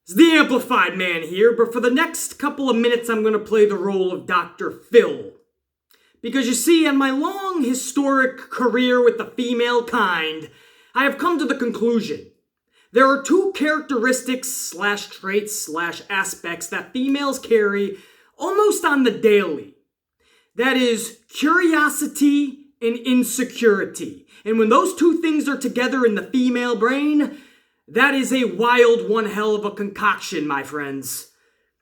It's the Amplified Man here, but for the next couple of minutes I'm going to play the role of Dr. Phil. Because you see, in my long historic career with the female kind, I have come to the conclusion there are two characteristics / traits / aspects that females carry almost on the daily. That is curiosity and insecurity. And when those two things are together in the female brain, that is a wild one hell of a concoction, my friends.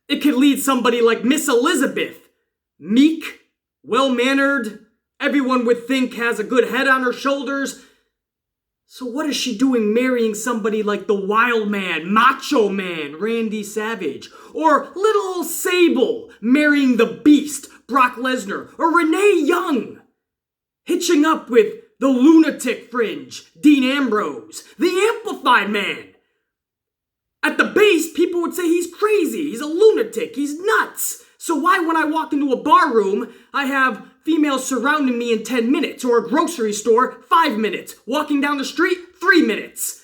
It could lead somebody like Miss Elizabeth, meek, well-mannered, everyone would think has a good head on her shoulders. So what is she doing marrying somebody like the wild man, macho man, Randy Savage? Or little old Sable marrying the beast, Brock Lesnar? Or Renee Young hitching up with the lunatic fringe, Dean Ambrose, the Amplified Man? At the base, people would say he's crazy, he's a lunatic, he's nuts. So why, when I walk into a bar room, I have females surrounding me in 10 minutes, or a grocery store, 5 minutes, walking down the street, 3 minutes?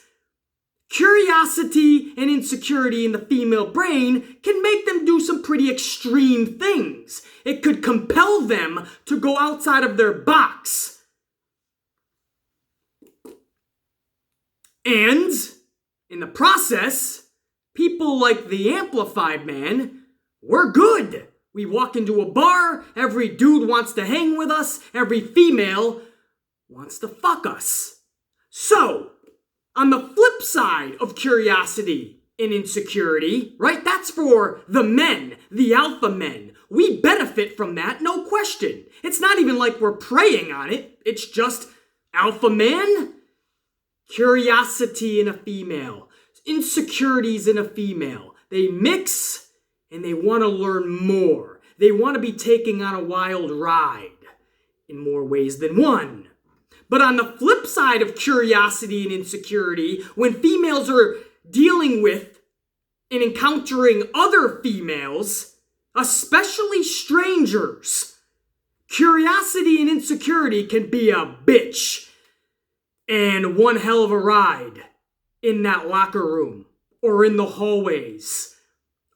Curiosity and insecurity in the female brain can make them do some pretty extreme things. It could compel them to go outside of their box. And in the process, people like the Amplified Man, we're good. We walk into a bar, every dude wants to hang with us, every female wants to fuck us. So, on the flip side of curiosity and insecurity, right, that's for the men, the alpha men. We benefit from that, no question. It's not even like we're preying on it. It's just alpha man, curiosity in a female, insecurities in a female. They mix and they want to learn more. They want to be taking on a wild ride in more ways than one. But on the flip side of curiosity and insecurity, when females are dealing with and encountering other females, especially strangers, curiosity and insecurity can be a bitch and one hell of a ride in that locker room or in the hallways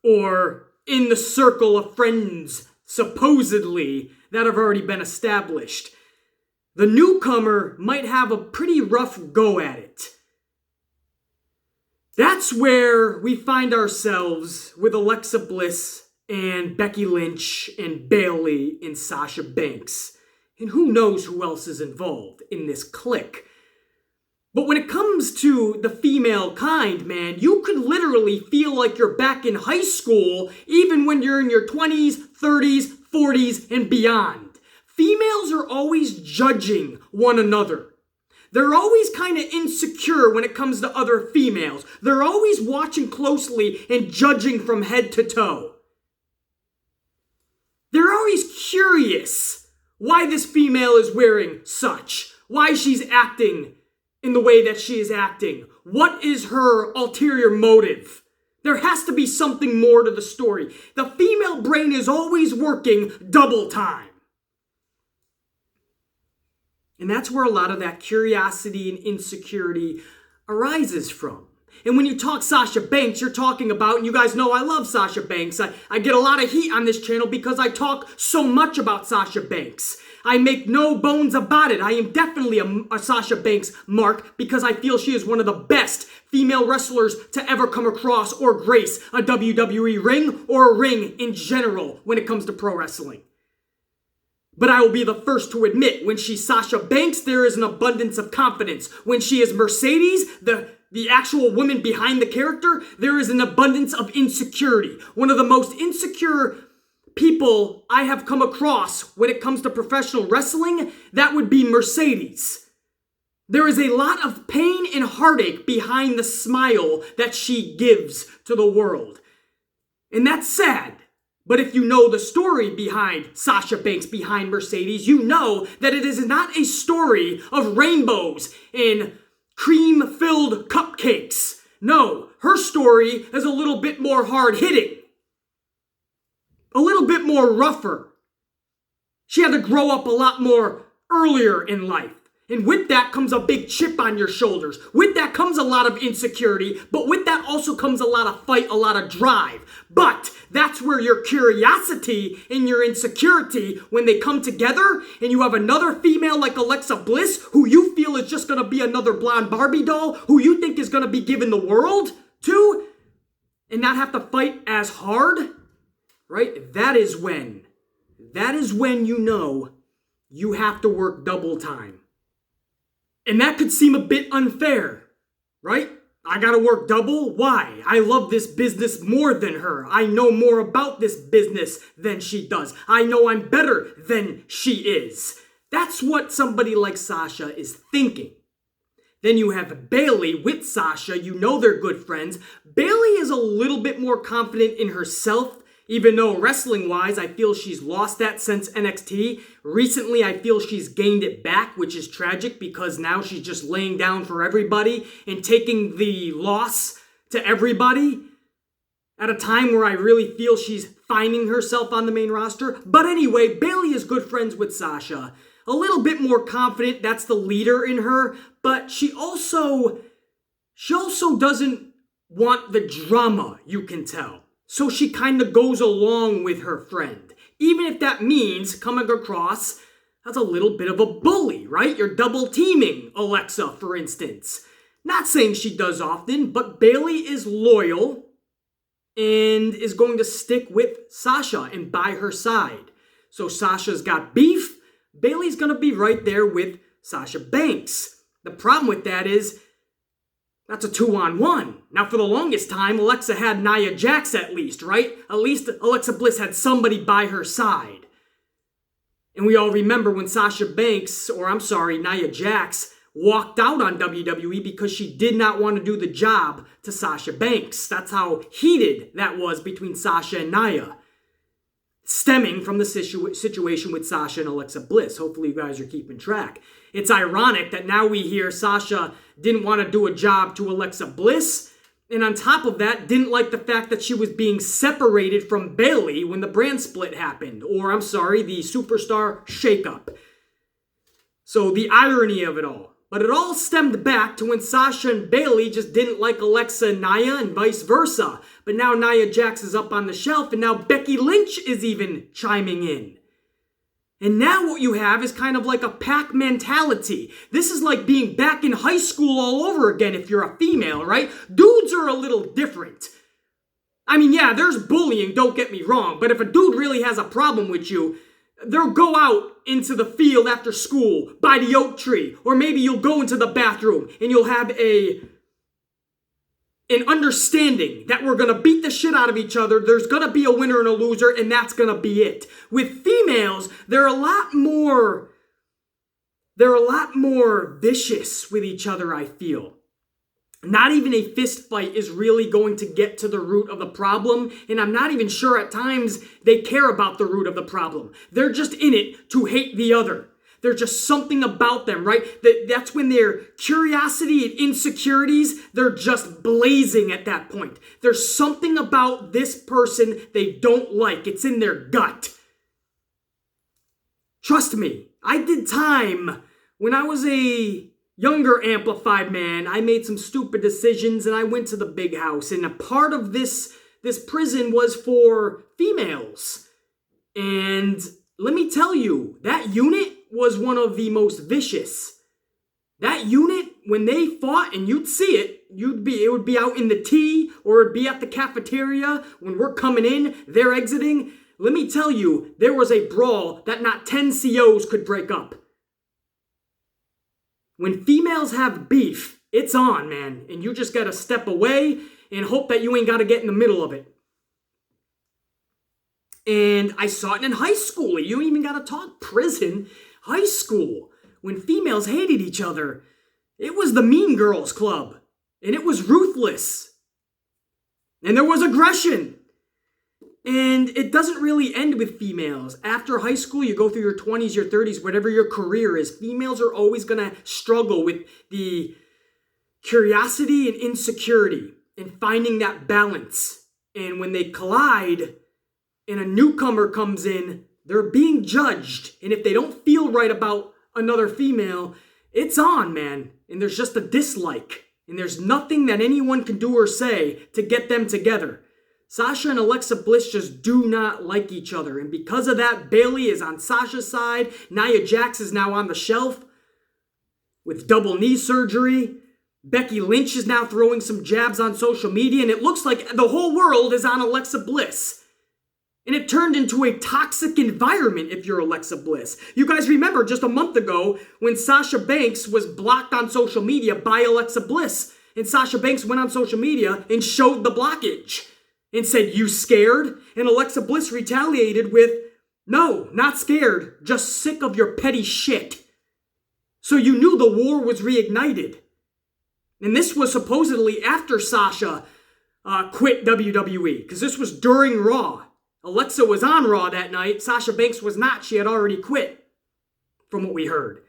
or in the circle of friends, supposedly, that have already been established. The newcomer might have a pretty rough go at it. That's where we find ourselves with Alexa Bliss and Becky Lynch and Bayley and Sasha Banks. And who knows who else is involved in this clique. But when it comes to the female kind, man, you could literally feel like you're back in high school even when you're in your 20s, 30s, 40s, and beyond. Females are always judging one another. They're always kind of insecure when it comes to other females. They're always watching closely and judging from head to toe. They're always curious why this female is wearing such, why she's acting in the way that she is acting. What is her ulterior motive? There has to be something more to the story. The female brain is always working double time. And that's where a lot of that curiosity and insecurity arises from. And when you talk Sasha Banks, you're talking about, and you guys know I love Sasha Banks. I get a lot of heat on this channel because I talk so much about Sasha Banks. I make no bones about it. I am definitely a Sasha Banks mark because I feel she is one of the best female wrestlers to ever come across or grace a WWE ring or a ring in general when it comes to pro wrestling. But I will be the first to admit, when she's Sasha Banks, there is an abundance of confidence. When she is Mercedes, the actual woman behind the character, there is an abundance of insecurity. One of the most insecure people I have come across when it comes to professional wrestling, that would be Mercedes. There is a lot of pain and heartache behind the smile that she gives to the world. And that's sad. But if you know the story behind Sasha Banks, behind Mercedes, you know that it is not a story of rainbows and cream-filled cupcakes. No, her story is a little bit more hard-hitting. A little bit more rougher. She had to grow up a lot more earlier in life. And with that comes a big chip on your shoulders. With that comes a lot of insecurity, but with that also comes a lot of fight, a lot of drive. But that's where your curiosity and your insecurity, when they come together and you have another female like Alexa Bliss, who you feel is just going to be another blonde Barbie doll, who you think is going to be given the world to, and not have to fight as hard, right? That is when you know you have to work double time. And that could seem a bit unfair, right? I gotta work double? Why? I love this business more than her. I know more about this business than she does. I know I'm better than she is. That's what somebody like Sasha is thinking. Then you have Bayley with Sasha. You know they're good friends. Bayley is a little bit more confident in herself, even though wrestling-wise, I feel she's lost that since NXT. Recently, I feel she's gained it back, which is tragic because now she's just laying down for everybody and taking the loss to everybody at a time where I really feel she's finding herself on the main roster. But anyway, Bayley is good friends with Sasha. A little bit more confident, that's the leader in her, but she also doesn't want the drama, you can tell. So she kind of goes along with her friend. Even if that means coming across as a little bit of a bully, right? You're double teaming Alexa, for instance. Not saying she does often, but Bayley is loyal and is going to stick with Sasha and by her side. So Sasha's got beef. Bayley's going to be right there with Sasha Banks. The problem with that is that's a 2-on-1. Now, for the longest time, Alexa had Nia Jax at least, right? At least Alexa Bliss had somebody by her side. And we all remember when Nia Jax walked out on WWE because she did not want to do the job to Sasha Banks. That's how heated that was between Sasha and Nia, stemming from the situation with Sasha and Alexa Bliss. Hopefully you guys are keeping track. It's ironic that now we hear Sasha didn't want to do a job to Alexa Bliss, and on top of that, didn't like the fact that she was being separated from Bayley when the brand split happened, the superstar shakeup. So the irony of it all. But it all stemmed back to when Sasha and Bayley just didn't like Alexa and Nia and vice versa. But now Nia Jax is up on the shelf and now Becky Lynch is even chiming in. And now what you have is kind of like a pack mentality. This is like being back in high school all over again if you're a female, right? Dudes are a little different. I mean, yeah, there's bullying, don't get me wrong, but if a dude really has a problem with you, they'll go out into the field after school by the oak tree, or maybe you'll go into the bathroom and you'll have an understanding that we're going to beat the shit out of each other. There's going to be a winner and a loser, and that's going to be it. With females, they're a lot more vicious with each other, I feel. Not even a fist fight is really going to get to the root of the problem, and I'm not even sure at times they care about the root of the problem. They're just in it to hate the other. There's just something about them, right? That's when their curiosity and insecurities, they're just blazing at that point. There's something about this person they don't like. It's in their gut. Trust me, I did time when I was a younger amplified man. I made some stupid decisions and I went to the big house. And a part of this prison was for females. And let me tell you, that unit was one of the most vicious. That unit, when they fought, and you'd see it, it would be out in the T, or it'd be at the cafeteria. When we're coming in, they're exiting. Let me tell you, there was a brawl that not 10 COs could break up. When females have beef, it's on, man. And you just gotta step away and hope that you ain't gotta get in the middle of it. And I saw it in high school. You ain't even gotta talk prison. High school. When females hated each other, it was the Mean Girls Club. And it was ruthless. And there was aggression. And it doesn't really end with females. After high school, you go through your 20s, your 30s, whatever your career is, females are always going to struggle with the curiosity and insecurity and finding that balance. And when they collide and a newcomer comes in, they're being judged. And if they don't feel right about another female, It's on, man. And there's just a dislike. And there's nothing that anyone can do or say to get them together. Sasha and Alexa Bliss just do not like each other. And because of that, Bayley is on Sasha's side. Nia Jax is now on the shelf with double knee surgery. Becky Lynch is now throwing some jabs on social media. And it looks like the whole world is on Alexa Bliss. And it turned into a toxic environment if you're Alexa Bliss. You guys remember just a month ago when Sasha Banks was blocked on social media by Alexa Bliss. And Sasha Banks went on social media and showed the blockage and said, "You scared?" And Alexa Bliss retaliated with, "No, not scared, just sick of your petty shit." So you knew the war was reignited. And this was supposedly after Sasha quit WWE, because this was during Raw. Alexa was on Raw that night. Sasha Banks was not. She had already quit, from what we heard.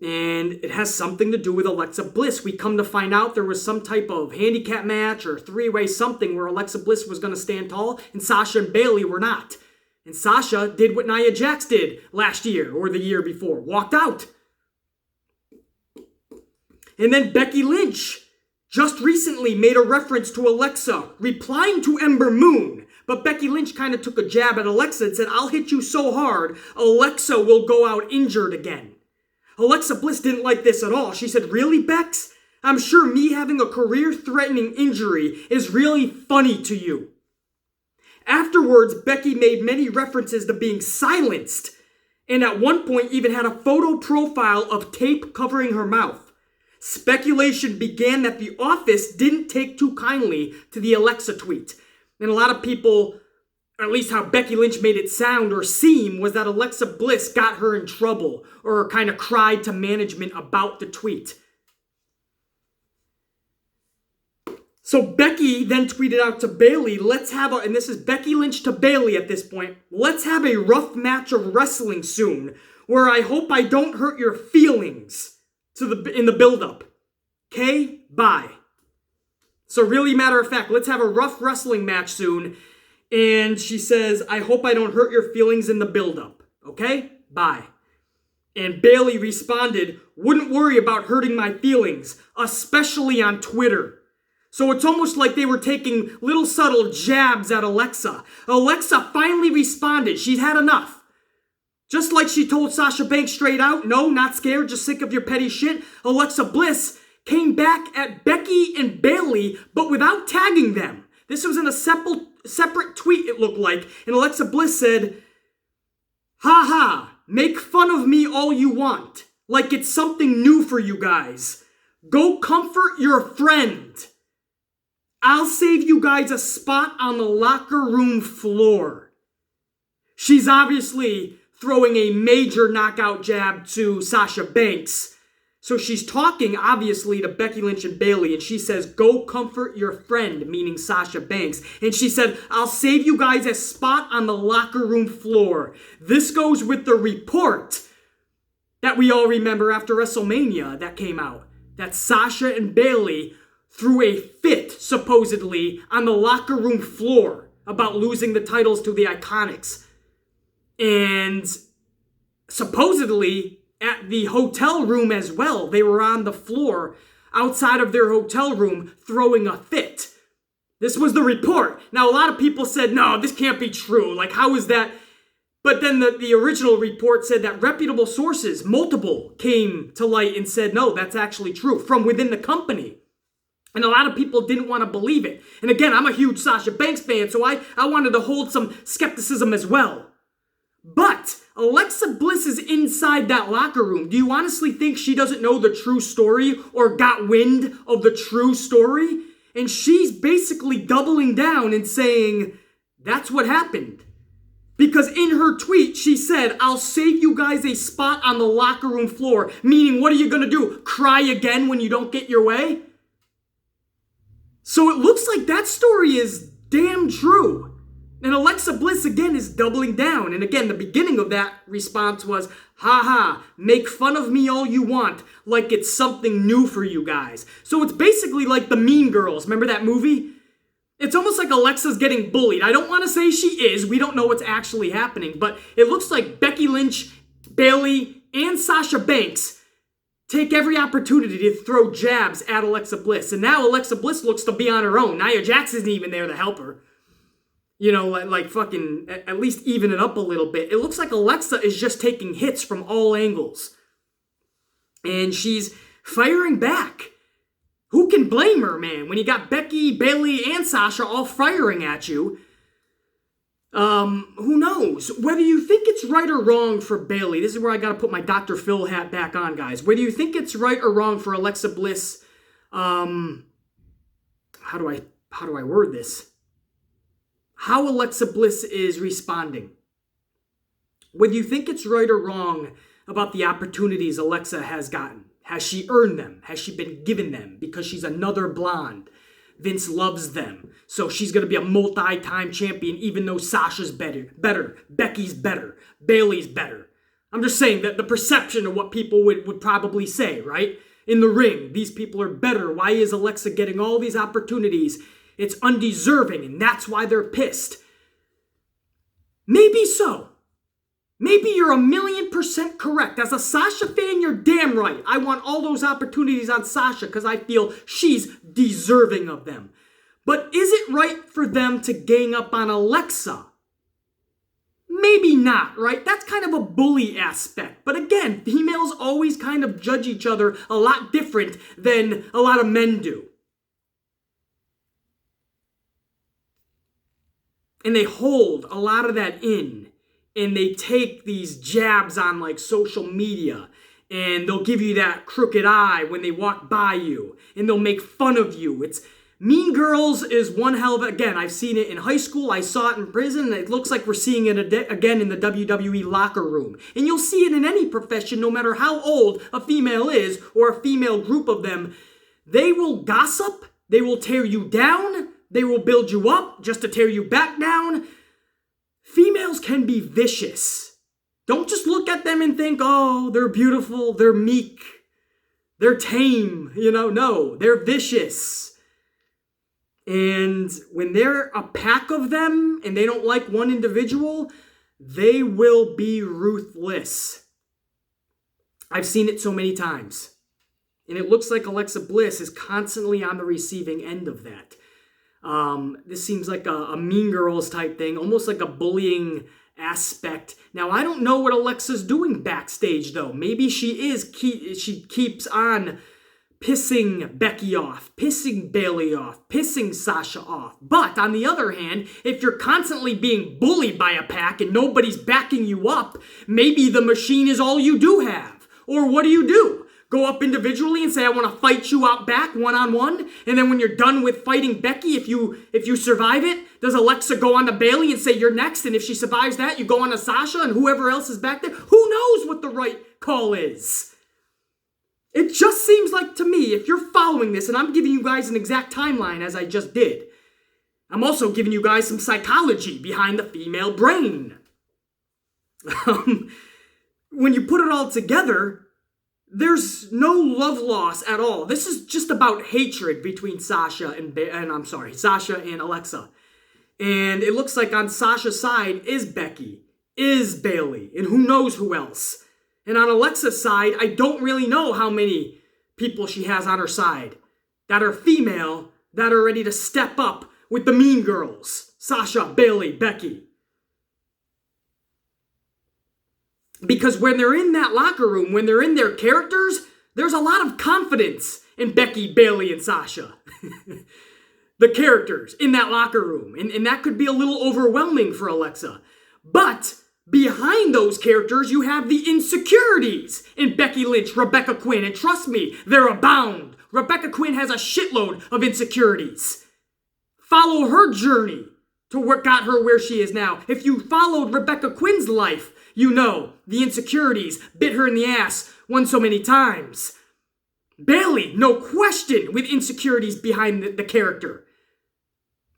And it has something to do with Alexa Bliss. We come to find out there was some type of handicap match or three-way something where Alexa Bliss was going to stand tall and Sasha and Bayley were not. And Sasha did what Nia Jax did last year or the year before. Walked out. And then Becky Lynch just recently made a reference to Alexa, replying to Ember Moon. But Becky Lynch kind of took a jab at Alexa and said, "I'll hit you so hard, Alexa will go out injured again." Alexa Bliss didn't like this at all. She said, "Really, Bex? I'm sure me having a career-threatening injury is really funny to you." Afterwards, Becky made many references to being silenced, and at one point even had a photo profile of tape covering her mouth. Speculation began that The Office didn't take too kindly to the Alexa tweet. And a lot of people, or at least how Becky Lynch made it sound or seem, was that Alexa Bliss got her in trouble or kind of cried to management about the tweet. So Becky then tweeted out to Bayley, and this is Becky Lynch to Bayley at this point, "Let's have a rough match of wrestling soon, where I hope I don't hurt your feelings in the build-up. Okay? Bye." So really, matter of fact, let's have a rough wrestling match soon. And she says, "I hope I don't hurt your feelings in the build-up. Okay? Bye." And Bayley responded, "Wouldn't worry about hurting my feelings, especially on Twitter." So it's almost like they were taking little subtle jabs at Alexa. Alexa finally responded. She'd had enough. Just like she told Sasha Banks straight out, "No, not scared, just sick of your petty shit," Alexa Bliss came back at Becky and Bayley, but without tagging them. This was in a separate tweet, it looked like. And Alexa Bliss said, "Ha ha, make fun of me all you want, like it's something new for you guys. Go comfort your friend. I'll save you guys a spot on the locker room floor." She's obviously throwing a major knockout jab to Sasha Banks. So she's talking, obviously, to Becky Lynch and Bayley, and she says, "Go comfort your friend," meaning Sasha Banks. And she said, "I'll save you guys a spot on the locker room floor." This goes with the report that we all remember after WrestleMania that came out, that Sasha and Bayley threw a fit, supposedly, on the locker room floor about losing the titles to the Iconics. And supposedly, at the hotel room as well, they were on the floor outside of their hotel room throwing a fit. This was the report. Now, a lot of people said, "No, this can't be true. Like, how is that?" But then the original report said that reputable sources, multiple, came to light and said, "No, that's actually true," from within the company. And a lot of people didn't want to believe it. And again, I'm a huge Sasha Banks fan, so I wanted to hold some skepticism as well. But Alexa Bliss is inside that locker room. Do you honestly think she doesn't know the true story or got wind of the true story? And she's basically doubling down and saying, that's what happened. Because in her tweet, she said, "I'll save you guys a spot on the locker room floor." Meaning, what are you going to do? Cry again when you don't get your way? So it looks like that story is damn true. And Alexa Bliss, again, is doubling down. And again, the beginning of that response was, "Ha ha, make fun of me all you want, like it's something new for you guys." So it's basically like the Mean Girls. Remember that movie? It's almost like Alexa's getting bullied. I don't want to say she is. We don't know what's actually happening. But it looks like Becky Lynch, Bayley, and Sasha Banks take every opportunity to throw jabs at Alexa Bliss. And now Alexa Bliss looks to be on her own. Nia Jax isn't even there to help her. You know, like fucking at least even it up a little bit. It looks like Alexa is just taking hits from all angles. And she's firing back. Who can blame her, man? When you got Becky, Bayley, and Sasha all firing at you. Who knows? Whether you think it's right or wrong for Bayley, this is where I gotta put my Dr. Phil hat back on, guys. Whether you think it's right or wrong for Alexa Bliss, how do I word this? How Alexa Bliss is responding. Whether you think it's right or wrong about the opportunities Alexa has gotten. Has she earned them? Has she been given them? Because she's another blonde. Vince loves them. So she's going to be a multi-time champion even though Sasha's better. Becky's better. Bayley's better. I'm just saying that the perception of what people would probably say, right? In the ring, these people are better. Why is Alexa getting all these opportunities? It's undeserving, and that's why they're pissed. Maybe so. Maybe you're 1,000,000% correct. As a Sasha fan, you're damn right. I want all those opportunities on Sasha because I feel she's deserving of them. But is it right for them to gang up on Alexa? Maybe not, right? That's kind of a bully aspect. But again, females always kind of judge each other a lot different than a lot of men do. And they hold a lot of that in. And they take these jabs on like social media. And they'll give you that crooked eye when they walk by you. And they'll make fun of you. It's Mean Girls is one hell of a... Again, I've seen it in high school. I saw it in prison. And it looks like we're seeing it again in the WWE locker room. And you'll see it in any profession, no matter how old a female is or a female group of them. They will gossip. They will tear you down. They will build you up just to tear you back down. Females can be vicious. Don't just look at them and think, oh, they're beautiful, they're meek, they're tame. You know, no, they're vicious. And when they're a pack of them and they don't like one individual, they will be ruthless. I've seen it so many times. And it looks like Alexa Bliss is constantly on the receiving end of that. This seems like a Mean Girls type thing, almost like a bullying aspect. Now, I don't know what Alexa's doing backstage, though. Maybe she keeps on pissing Becky off, pissing Bayley off, pissing Sasha off. But on the other hand, if you're constantly being bullied by a pack and nobody's backing you up, maybe the machine is all you do have. Or what do? Go up individually and say, I want to fight you out back one-on-one. And then when you're done with fighting Becky, if you survive it, does Alexa go on to Bayley and say you're next? And if she survives that, you go on to Sasha and whoever else is back there. Who knows what the right call is? It just seems like to me, if you're following this, and I'm giving you guys an exact timeline as I just did, I'm also giving you guys some psychology behind the female brain. When you put it all together, there's no love loss at all. This is just about hatred between Sasha and Alexa. And it looks like on Sasha's side is Becky, is Bayley, and who knows who else. And on Alexa's side, I don't really know how many people she has on her side that are female, that are ready to step up with the Mean Girls. Sasha, Bayley, Becky. Because when they're in that locker room, when they're in their characters, there's a lot of confidence in Becky, Bayley, and Sasha. The characters in that locker room. And that could be a little overwhelming for Alexa. But behind those characters, you have the insecurities in Becky Lynch, Rebecca Quinn. And trust me, they're abound. Rebecca Quinn has a shitload of insecurities. Follow her journey to what got her where she is now. If you followed Rebecca Quinn's life, you know the insecurities bit her in the ass one so many times. Bayley, no question, with insecurities behind the character.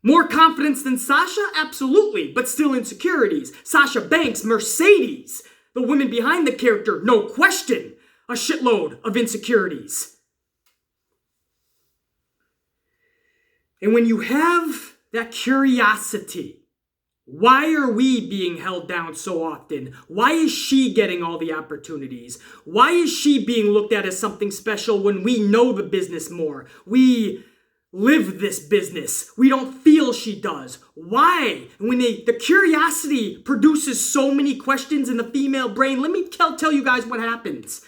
More confidence than Sasha? Absolutely, but still insecurities. Sasha Banks, Mercedes, the woman behind the character, no question, a shitload of insecurities. And when you have that curiosity, Why are we being held down so often? Why is she getting all the opportunities? Why is she being looked at as something special when we know the business more? We live this business. We don't feel she does. Why? When the curiosity produces so many questions in the female brain, let me tell you guys what happens.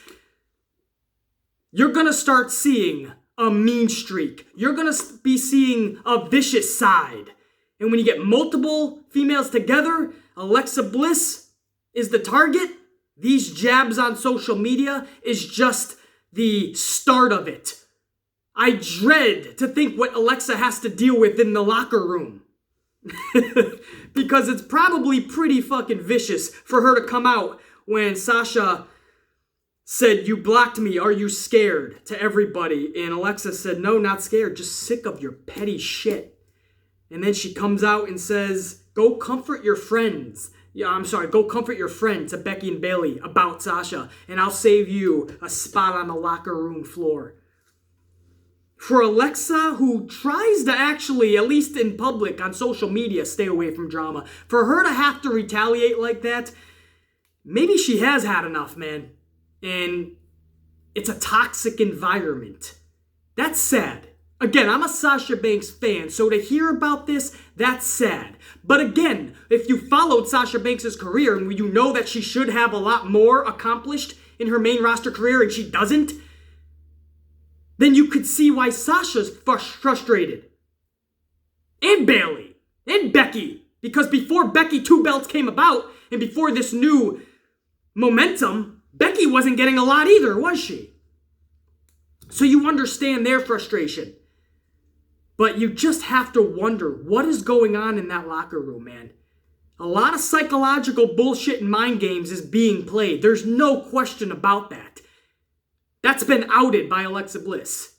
You're going to start seeing a mean streak. You're going to be seeing a vicious side. And when you get multiple females together, Alexa Bliss is the target. These jabs on social media is just the start of it. I dread to think what Alexa has to deal with in the locker room. Because it's probably pretty fucking vicious for her to come out when Sasha said, "You blocked me, are you scared?" to everybody. And Alexa said, "No, not scared, just sick of your petty shit." And then she comes out and says, "Go comfort your friends. Go comfort your friend," to Becky and Bayley about Sasha, and I'll save you a spot on the locker room floor. For Alexa, who tries to actually, at least in public, on social media, stay away from drama, for her to have to retaliate like that, maybe she has had enough, man. And it's a toxic environment. That's sad. Again, I'm a Sasha Banks fan, so to hear about this, that's sad. But again, if you followed Sasha Banks' career and you know that she should have a lot more accomplished in her main roster career and she doesn't, then you could see why Sasha's frustrated. And Bayley. And Becky. Because before Becky 2 belts came about, and before this new momentum, Becky wasn't getting a lot either, was she? So you understand their frustration. But you just have to wonder what is going on in that locker room, man. A lot of psychological bullshit and mind games is being played. There's no question about that. That's been outed by Alexa Bliss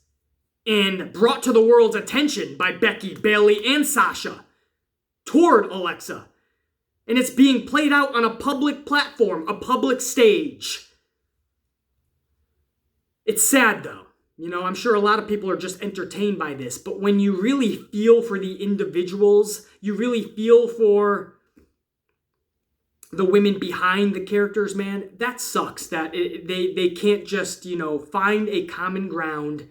and brought to the world's attention by Becky, Bayley, and Sasha toward Alexa. And it's being played out on a public platform, a public stage. It's sad, though. You know, I'm sure a lot of people are just entertained by this, but when you really feel for the individuals, you really feel for the women behind the characters, man, that sucks that they can't just, find a common ground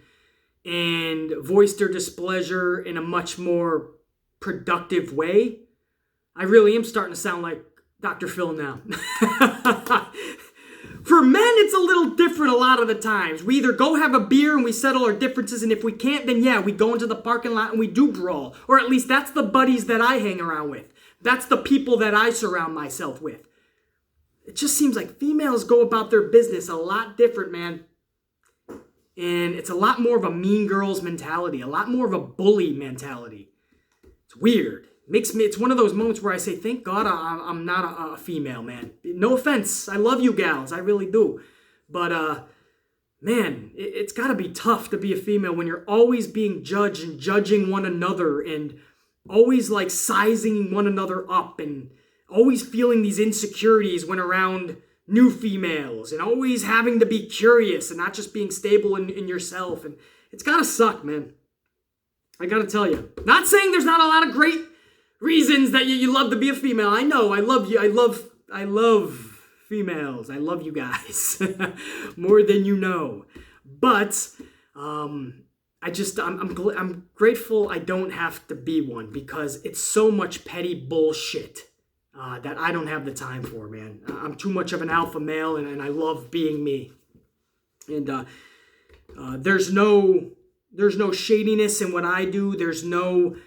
and voice their displeasure in a much more productive way. I really am starting to sound like Dr. Phil now. For men, it's a little different a lot of the times. We either go have a beer and we settle our differences, and if we can't, then yeah, we go into the parking lot and we do brawl. Or at least that's the buddies that I hang around with. That's the people that I surround myself with. It just seems like females go about their business a lot different, man. And it's a lot more of a mean girls mentality, a lot more of a bully mentality. It's weird. It's one of those moments where I say, thank God I'm not a female, man. No offense. I love you gals. I really do. But, man, it's got to be tough to be a female when you're always being judged and judging one another and always, like, sizing one another up and always feeling these insecurities when around new females and always having to be curious and not just being stable in yourself. And it's got to suck, man. I got to tell you. Not saying there's not a lot of great reasons that you love to be a female. I know. I love you. I love females. I love you guys more than you know. But I'm grateful I don't have to be one because it's so much petty bullshit that I don't have the time for, man. I'm too much of an alpha male, and I love being me. And there's no shadiness in what I do. There's no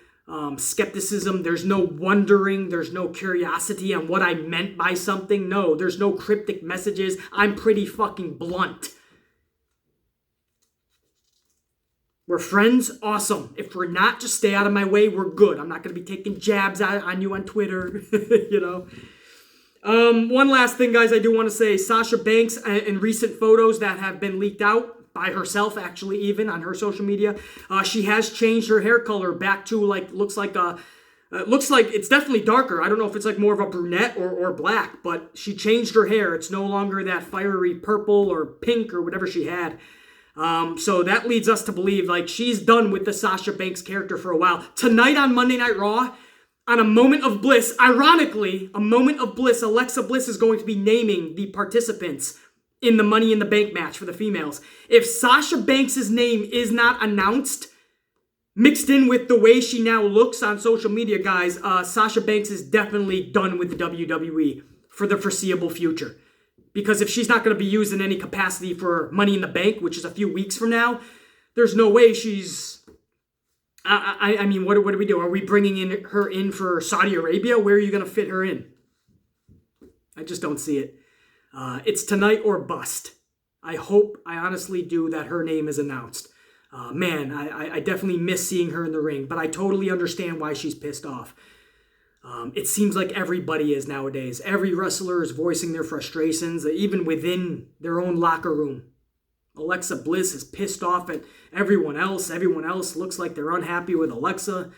skepticism. There's no wondering. There's no curiosity on what I meant by something. No, there's no cryptic messages. I'm pretty fucking blunt. We're friends? Awesome. If we're not, just stay out of my way. We're good. I'm not going to be taking jabs on you on Twitter, One last thing, guys, I do want to say. Sasha Banks, in recent photos that have been leaked out, by herself, actually, even on her social media. She has changed her hair color back to looks like it's definitely darker. I don't know if it's like more of a brunette or black, but she changed her hair. It's no longer that fiery purple or pink or whatever she had. So that leads us to believe like she's done with the Sasha Banks character for a while. Tonight on Monday Night Raw, on a moment of bliss, ironically, a moment of bliss, Alexa Bliss is going to be naming the participants in the Money in the Bank match for the females. If Sasha Banks' name is not announced, mixed in with the way she now looks on social media, guys, Sasha Banks is definitely done with the WWE for the foreseeable future. Because if she's not going to be used in any capacity for Money in the Bank, which is a few weeks from now, there's no way she's... I mean, what do we do? Are we bringing her in for Saudi Arabia? Where are you going to fit her in? I just don't see it. It's tonight or bust. I honestly do, that her name is announced. Man, I definitely miss seeing her in the ring, but I totally understand why she's pissed off. It seems like everybody is nowadays. Every wrestler is voicing their frustrations, even within their own locker room. Alexa Bliss is pissed off at everyone else. Everyone else looks like they're unhappy with Alexa.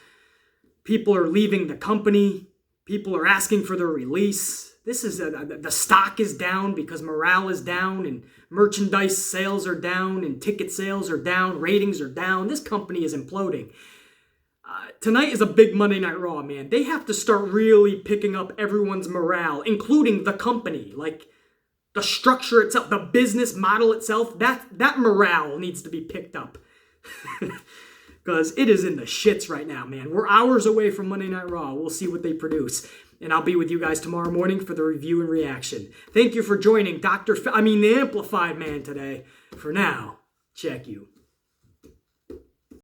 People are leaving the company. People are asking for their release. The stock is down because morale is down, and merchandise sales are down, and ticket sales are down, ratings are down. This company is imploding. Tonight is a big Monday Night Raw, man. They have to start really picking up everyone's morale, including the company. Like, the structure itself, the business model itself, that morale needs to be picked up. Because it is in the shits right now, man. We're hours away from Monday Night Raw. We'll see what they produce. And I'll be with you guys tomorrow morning for the review and reaction. Thank you for joining the Amplified Man today. For now, check you.